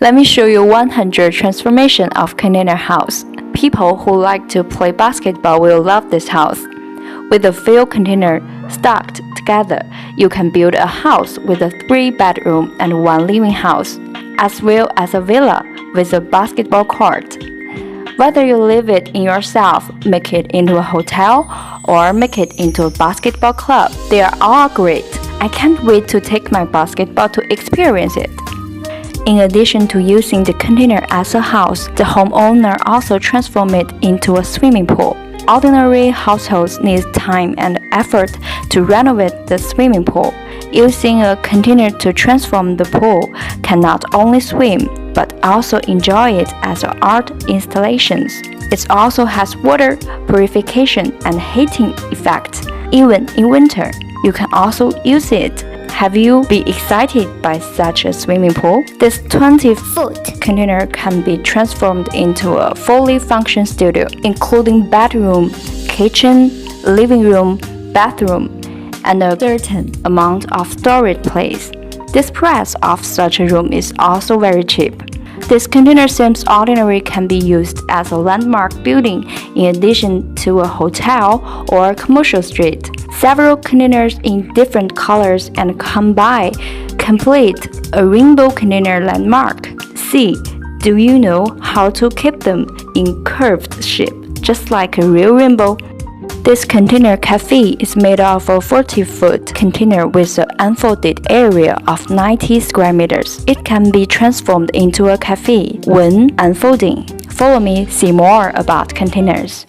Let me show you 100 transformation of container house. People who like to play basketball will love this house. With a few containers stacked together, you can build a house with a 3-bedroom and 1 living house, as well as a villa with a basketball court. Whether you live it in yourself, make it into a hotel, or make it into a basketball club, they are all great. I can't wait to take my basketball to experience it. In addition to using the container as a house, the homeowner also transforms it into a swimming pool. Ordinary households need time and effort to renovate the swimming pool. Using a container to transform the pool can not only swim, but also enjoy it as an art installation. It also has water purification and heating effect. Even in winter, you can also use it. Have you been excited by such a swimming pool? This 20-foot container can be transformed into a fully functional studio, including bedroom, kitchen, living room, bathroom, and a certain amount of storage space. The price of such a room is also very cheap. This container seems ordinary can be used as a landmark building in addition to a hotel or a commercial street. Several containers in different colors and combine complete a rainbow container landmark. See, do you know how to keep them in curved shape, just like a real rainbow? This container cafe is made of a 40-foot container with an unfolded area of 90 square meters. It can be transformed into a cafe when unfolding. Follow me, see more about containers.